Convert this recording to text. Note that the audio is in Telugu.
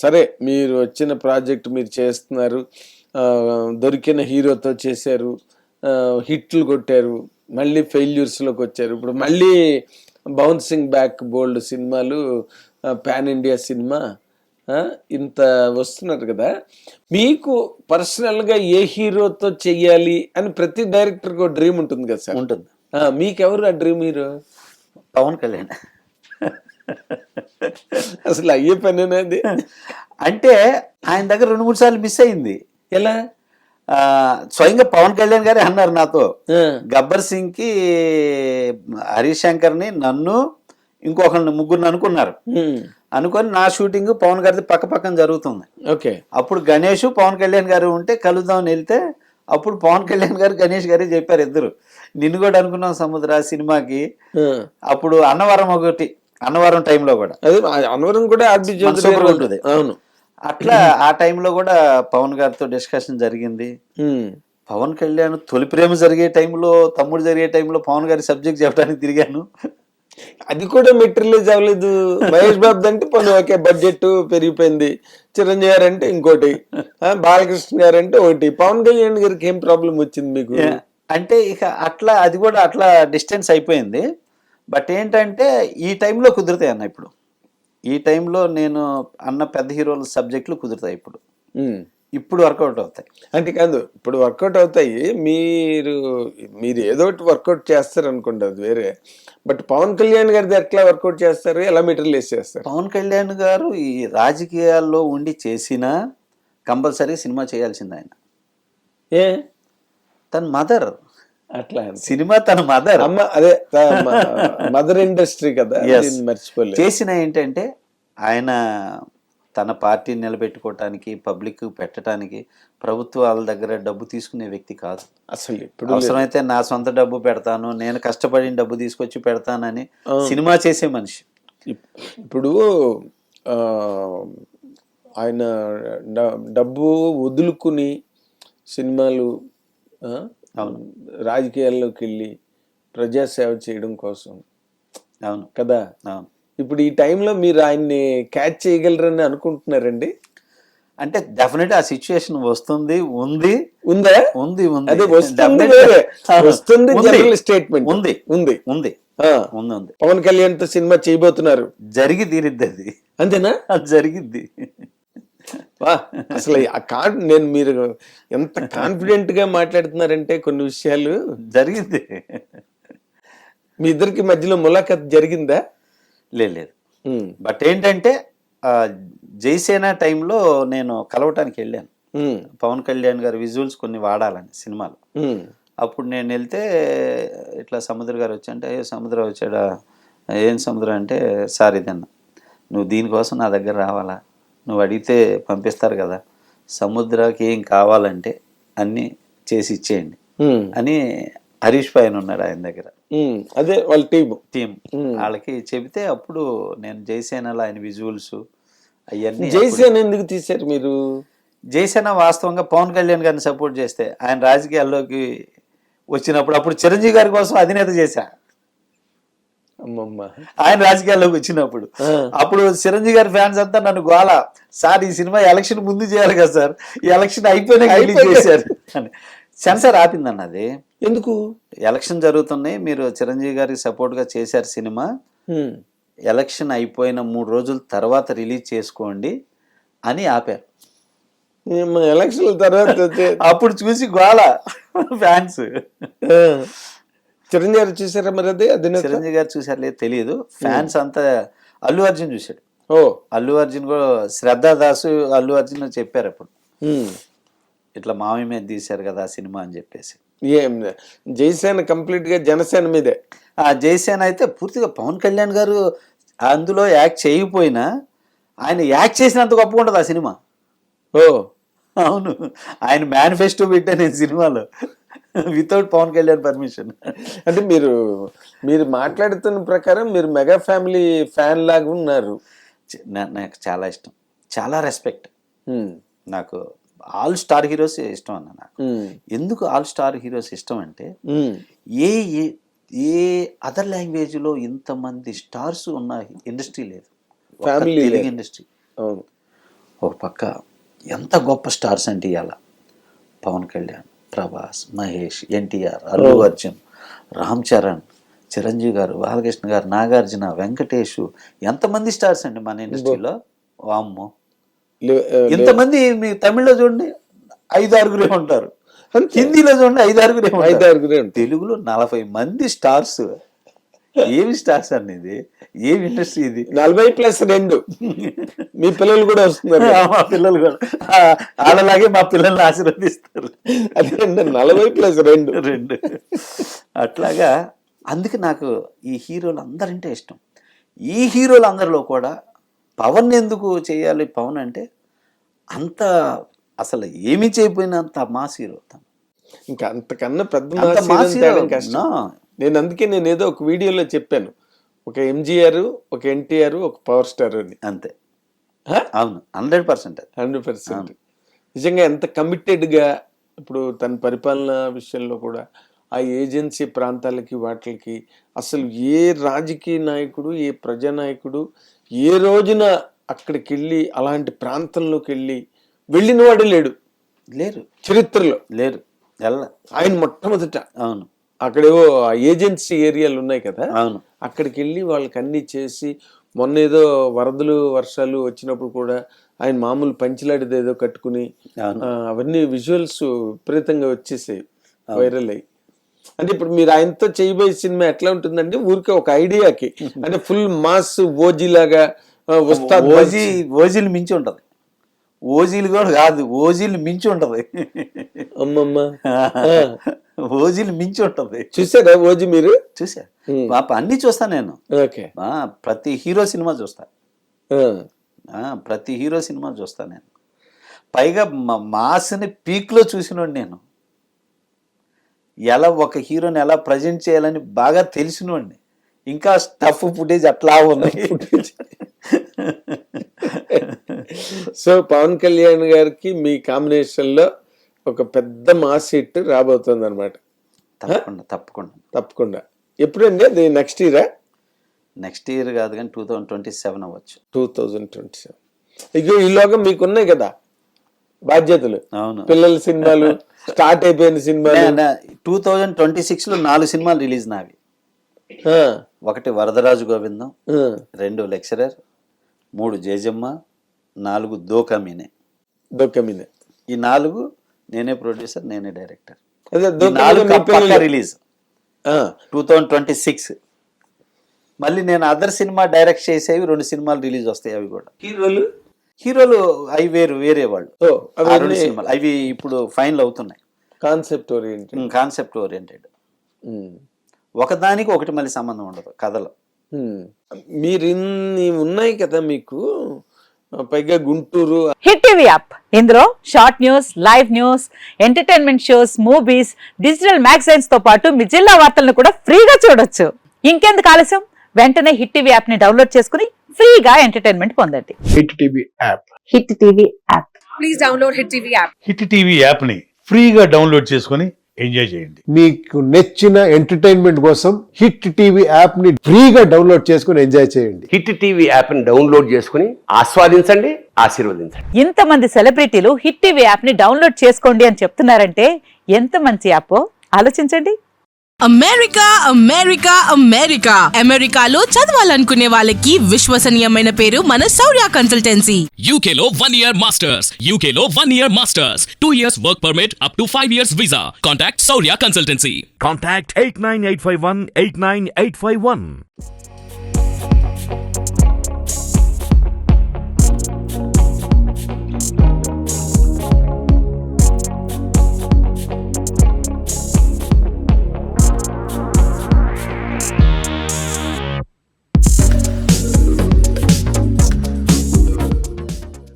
సరే మీరు వచ్చిన ప్రాజెక్ట్ మీరు చేస్తున్నారు, దొరికిన హీరోతో చేశారు, హిట్లు కొట్టారు, మళ్ళీ ఫెయిల్యూర్స్లోకి వచ్చారు, ఇప్పుడు మళ్ళీ బౌన్సింగ్ బ్యాక్ బోల్డ్ సినిమాలు, పాన్ ఇండియా సినిమా, ఇంత వస్తున్నారు కదా. మీకు పర్సనల్గా ఏ హీరోతో చెయ్యాలి అని ప్రతి డైరెక్టర్కి ఒక డ్రీమ్ ఉంటుంది కదా సార్? ఉంటుంది. మీకెవరు ఆ డ్రీమ్ హీరో? పవన్ కళ్యాణ్. అసలు అయ్యే పనేనాది? అంటే ఆయన దగ్గర 2-3 సార్లు మిస్ అయింది. ఎలా? స్వయంగా పవన్ కళ్యాణ్ గారే అన్నారు నాతో, గబ్బర్ సింగ్ కి హరీష్ శంకర్ని, నన్ను, ఇంకొకరిని, ముగ్గురిని అనుకున్నారు. అనుకొని నా షూటింగ్ పవన్ గారిది పక్క పక్కన జరుగుతుంది. ఓకే. అప్పుడు గణేష్ పవన్ కళ్యాణ్ గారు ఉంటే కలుద్దామని వెళ్తే అప్పుడు పవన్ కళ్యాణ్ గారు గణేష్ గారే చెప్పారు, ఇద్దరు నిన్ను కూడా అనుకున్నాం సముద్ర సినిమాకి. అప్పుడు అన్నవరం టైంలో కూడా, అన్నవరం కూడా ఉంటుంది. అవును, అట్లా ఆ టైంలో కూడా పవన్ గారితో డిస్కషన్ జరిగింది. పవన్ కళ్యాణ్ తొలి ప్రేమ జరిగే టైంలో, తమ్ముడు జరిగే టైంలో పవన్ గారి సబ్జెక్ట్ చెప్పడానికి తిరిగాను. అది కూడా మెటీరియలైజ్ అవ్వలేదు. మహేష్ బాబు అంటే పని ఓకే, బడ్జెట్ పెరిగిపోయింది. చిరంజీవి గారు అంటే ఇంకోటి, బాలకృష్ణ గారు అంటే ఒకటి, పవన్ కళ్యాణ్ గారికి ఏం ప్రాబ్లం వచ్చింది మీకు? అంటే ఇక అట్లా అది కూడా అట్లా డిస్టెన్స్ అయిపోయింది. బట్ ఏంటంటే ఈ టైంలో కుదురుతాయి అన్న, ఇప్పుడు ఈ టైంలో నేను అన్న పెద్ద హీరోల సబ్జెక్టులు కుదురుతాయి ఇప్పుడు వర్కౌట్ అవుతాయి. అంటే కాదు, ఇప్పుడు వర్కౌట్ అవుతాయి, మీరు ఏదో ఒకటి వర్కౌట్ చేస్తారు అనుకోండి, అది వేరే. బట్ పవన్ కళ్యాణ్ గారిది ఎట్లా వర్కౌట్ చేస్తారు, ఎలా మెటీరియలైజ్ చేస్తారు? పవన్ కళ్యాణ్ గారు ఈ రాజకీయాల్లో ఉండి చేసినా కంపల్సరీ సినిమా చేయాల్సింది ఆయన. తన మదర్, అట్లా సినిమా తన మదర్, అమ్మ, అదే మదర్ ఇండస్ట్రీ కదా, మర్చిపోలేదు. చేసిన ఏంటంటే ఆయన తన పార్టీని నిలబెట్టుకోవటానికి, పబ్లిక్ పెట్టడానికి ప్రభుత్వాల దగ్గర డబ్బు తీసుకునే వ్యక్తి కాదు అసలు. ఇప్పుడు అవసరమైతే నా సొంత డబ్బు పెడతాను, నేను కష్టపడిన డబ్బు తీసుకొచ్చి పెడతానని సినిమా చేసే మనిషి. ఇప్పుడు ఆయన డబ్బు వదులుకుని సినిమాలు, రాజకీయాల్లోకి వెళ్ళి ప్రజాసేవ చేయడం కోసం. అవును కదా. ఇప్పుడు ఈ టైంలో మీరు ఆయన్ని క్యాచ్ చేయగలరని అనుకుంటున్నారండి? అంటే డెఫినెట్ ఆ సిచ్యుయేషన్ వస్తుంది, ఉంది. అదే వస్తుంది, జనరల్ స్టేట్మెంట్ ఉంది. పవన్ కళ్యాణ్ తో సినిమా చేయబోతున్నారు, జరిగి తీరిద్ది అది. అంతేనా? జరిగిద్ది. అసలు నేను మీరు ఎంత కాన్ఫిడెంట్ గా మాట్లాడుతున్నారంటే కొన్ని విషయాలు జరిగింది. మీ ఇద్దరికి మధ్యలో ములాఖత్ జరిగిందా? లేదు. బట్ ఏంటంటే జైసేన టైంలో నేను కలవటానికి వెళ్ళాను, పవన్ కళ్యాణ్ గారి విజువల్స్ కొన్ని వాడాలని సినిమాలో. అప్పుడు నేను వెళ్తే ఇట్లా సముద్ర గారు వచ్చి అంటే, సముద్ర వచ్చాడా, ఏం సముద్ర అంటే, సార్ ఇదన్న, నువ్వు దీనికోసం నా దగ్గర రావాలా, నువ్వు అడిగితే పంపిస్తారు కదా, సముద్రకి ఏం కావాలంటే అన్నీ చేసి ఇచ్చేయండి అని హరీష్ పైన ఉన్నాడు ఆయన దగ్గర. అదే వాళ్ళ టీం వాళ్ళకి చెబితే అప్పుడు నేను జైసేనలో ఆయన విజువల్స్ అవన్నీ. జైసేన ఎందుకు తీశారు మీరు? జైసేన వాస్తవంగా పవన్ కళ్యాణ్ గారిని సపోర్ట్ చేస్తే ఆయన రాజకీయాల్లోకి వచ్చినప్పుడు, అప్పుడు చిరంజీవి గారి కోసం అధినేత చేశా. ఆయన రాజకీయాల్లోకి వచ్చినప్పుడు అప్పుడు చిరంజీవి గారి ఫ్యాన్స్ అంతా నన్ను గోల, సార్ ఈ సినిమా ఎలక్షన్ ముందు చేయాలి కదా సార్, ఈ ఎలక్షన్ అయిపోయినాక చేశారు అని. సెన్సార్ ఆపిందన్న అది. ఎందుకు? ఎలక్షన్ జరుగుతున్నాయి, మీరు చిరంజీవి గారికి సపోర్ట్ గా చేశారు సినిమా, ఎలక్షన్ అయిపోయిన 3 రోజుల తర్వాత రిలీజ్ చేసుకోండి అని ఆపారు. ఎలక్షన్ తర్వాత అప్పుడు చూసి గోల ఫ్యాన్స్. చిరంజీవి గారు చూసారా మరి? అది చిరంజీవి గారు చూసారు లేదు తెలియదు, ఫ్యాన్స్ అంతా. అల్లు అర్జున్ చూశాడు. అల్లు అర్జున్ కూడా, శ్రద్ధా దాసు అల్లు అర్జున్ చెప్పారు అప్పుడు, ఇట్లా మామయ్య మీద తీశారు కదా ఆ సినిమా అని చెప్పేసి. జైసేన కంప్లీట్ గా జనసేన మీదే. జైసేన అయితే పూర్తిగా పవన్ కళ్యాణ్ గారు అందులో యాక్ట్ చేయకపోయినా ఆయన యాక్ట్ చేసినంత గొప్పగా ఉంటుంది ఆ సినిమా. అవును, ఆయన మేనిఫెస్టో పెట్టా నేను సినిమాలో, వితౌట్ పవన్ కళ్యాణ్ పర్మిషన్. అంటే మీరు మాట్లాడుతున్న ప్రకారం మీరు మెగా ఫ్యామిలీ ఫ్యాన్ లాగా ఉన్నారు. నాకు చాలా ఇష్టం, చాలా రెస్పెక్ట్. నాకు ఆల్ స్టార్ హీరోస్ ఇష్టం అన్న. నాకు ఎందుకు ఆల్ స్టార్ హీరోస్ ఇష్టం అంటే, ఏ అదర్ లాంగ్వేజ్ లో ఇంతమంది స్టార్స్ ఉన్న ఇండస్ట్రీ లేదు, తెలుగు ఇండస్ట్రీ. ఒక పక్క ఎంత గొప్ప స్టార్స్ అంటే ఇవాళ పవన్ కళ్యాణ్, ప్రభాస్, మహేష్, ఎన్టీఆర్, అల్లు అర్జున్, రామ్ చరణ్, చిరంజీవి గారు, బాలకృష్ణ గారు, నాగార్జున, వెంకటేష్, ఎంతమంది స్టార్స్ అండి మన ఇండస్ట్రీలో. వామ్మో, ఇంతమంది మీ తమిళ్లో చూడండి 5-6 ఉంటారు, హిందీలో చూడండి 5-6 ఉంటారు, తెలుగులో 40 మంది స్టార్స్. ఏమి స్టార్స్ అనేది, ఏమి ఇండస్ట్రీ ఇది. 40+2 మీ పిల్లలు కూడా వస్తున్నారు. మా పిల్లలు కూడా వాళ్ళలాగే మా పిల్లల్ని ఆశీర్వదిస్తారు. అదే 40+2 అట్లాగా. అందుకే నాకు ఈ హీరోలు అందరంటే ఇష్టం. ఈ హీరోలు అందరిలో కూడా పవన్ ఎందుకు చేయాలి, పవన్ అంటే అంత అసలు ఏమి చేయకపోయినంత మాస్ హీరో. ఇంకా అంతకన్నా పెద్ద మాస్ కష్టం. నేను ఏదో ఒక వీడియోలో చెప్పాను, ఒక ఎంజీఆర్, ఒక ఎన్టీఆర్, ఒక పవర్ స్టార్ అని. అంతే. అవును, 100%. నిజంగా ఎంత కమిటెడ్గా ఇప్పుడు తన పరిపాలన విషయంలో కూడా ఆ ఏజెన్సీ ప్రాంతాలకి వాటికి అసలు ఏ రాజకీయ నాయకుడు, ఏ ప్రజానాయకుడు ఏ రోజున అక్కడికి వెళ్ళి అలాంటి ప్రాంతంలోకి వెళ్ళిన వాడు లేరు చరిత్రలో. లేరు. ఆయన మొట్టమొదట. అవును. అక్కడేవో ఏజెన్సీ ఏరియాలు ఉన్నాయి కదా, అవును, అక్కడికి వెళ్ళి వాళ్ళకి అన్ని చేసి, మొన్న ఏదో వరదలు వర్షాలు వచ్చినప్పుడు కూడా ఆయన మామూలు పంచిలాడిది ఏదో కట్టుకుని అవన్నీ విజువల్స్ విపరీతంగా వచ్చేసాయి, వైరల్ అయ్యి. అంటే ఇప్పుడు మీరు ఆయనతో చేయబోయే సినిమా ఎట్లా ఉంటుందంటే ఊరికే ఒక ఐడియాకి, అంటే ఫుల్ మాస్ ఓజీ లాగా ఓజీలు మించి ఉంటది. ఓజీలు కూడా కాదు, ఓజీలు మించి ఉంటది. అమ్మమ్మ, ఓజీలు మించి ఉంటది. చూసారా ఓజీ? మీరు చూసా? అన్ని చూస్తా నేను. ప్రతి హీరో సినిమా చూస్తా, ప్రతి హీరో సినిమా చూస్తా నేను. పైగా మాస్ని పీక్ లో చూసినోడు నేను. ఎలా ఒక హీరోని ఎలా ప్రజెంట్ చేయాలని బాగా తెలిసినోడిని. ఇంకా స్టఫ్ ఫుటేజ్ అట్లా ఉంది. సో పవన్ కళ్యాణ్ గారికి మీ కాంబినేషన్ లో ఒక పెద్ద మాస్ హిట్ రాబోతుంది అనమాట. తప్పకుండా. ఎప్పుడండి అది? నెక్స్ట్ ఇయరా? నెక్స్ట్ ఇయర్ కాదు కానీ 2027 అవ్వచ్చు. 2027. ఇక ఈలోగా మీకున్నాయి కదా బాధ్యతలు. అవును, పిల్లల సినిమాలు స్టార్ట్ అయిపోయిన సినిమాలు. 2026 లో 4 సినిమాలు రిలీజ్ నావి. 1 వరదరాజు గోవిందం, 2 లెక్చరర్, 3 జేజమ్మ, 4 దోకమీనే. ఈ 4 నేనే ప్రొడ్యూసర్, నేనే డైరెక్టర్. రిలీజ్ 2026. మళ్ళీ నేను అదర్ సినిమా డైరెక్ట్ చేసేవి 2 సినిమాలు రిలీజ్ వస్తాయి. అవి కూడా హీరోలు అవి వేరే వాళ్ళు. 2 సినిమాలు అవి ఇప్పుడు ఫైనల్ అవుతున్నాయి. Concept oriented. ఒకదానికి ఒకటి మళ్ళీ సంబంధం ఉండదు కథలో. మీరు ఇన్ని ఉన్నాయి కదా మీకు, పైగా గుంటూరు. హిట్ టీవీ యాప్, ఇందులో short news, live news, entertainment shows, movies, digital magazines తో పాటు మీ జిల్లా వార్తలను కూడా ఫ్రీగా చూడొచ్చు. ఇంకెందుకు ఆలస్యం, వెంటనే హిట్ టీవీ యాప్ ని డౌన్లోడ్ చేసుకుని ఫ్రీగా ఎంటర్టైన్మెంట్ పొందండి. Hit TV app. Hit TV app. Please download hit TV app. Hit TV app ని ఫ్రీగా డౌన్లోడ్ చేసుకుని ఎంజాయ్ చేయండి. మీకు నచ్చిన ఎంటర్టైన్మెంట్ కోసం హిట్ టీవీ యాప్ ని ఫ్రీగా డౌన్లోడ్ చేసుకుని ఎంజాయ్ చేయండి. హిట్ టీవీ యాప్ ని డౌన్లోడ్ చేసుకుని ఆస్వాదించండి, ఆశీర్వదించండి. ఇంతమంది సెలబ్రిటీలు హిట్ టీవీ యాప్ ని డౌన్లోడ్ చేసుకోండి అని చెప్తున్నారంటే ఎంత మంచి యాప్ ఆలోచించండి. అమెరికాలో చదవాలనుకునే వాళ్ళకి విశ్వసనీయమైన పేరు మన శౌర్య కన్సల్టెన్సీ. UK లో 1 year masters, 2 years work permit up to 5 years visa. Contact Saurya Consultancy. Contact 89851 89851.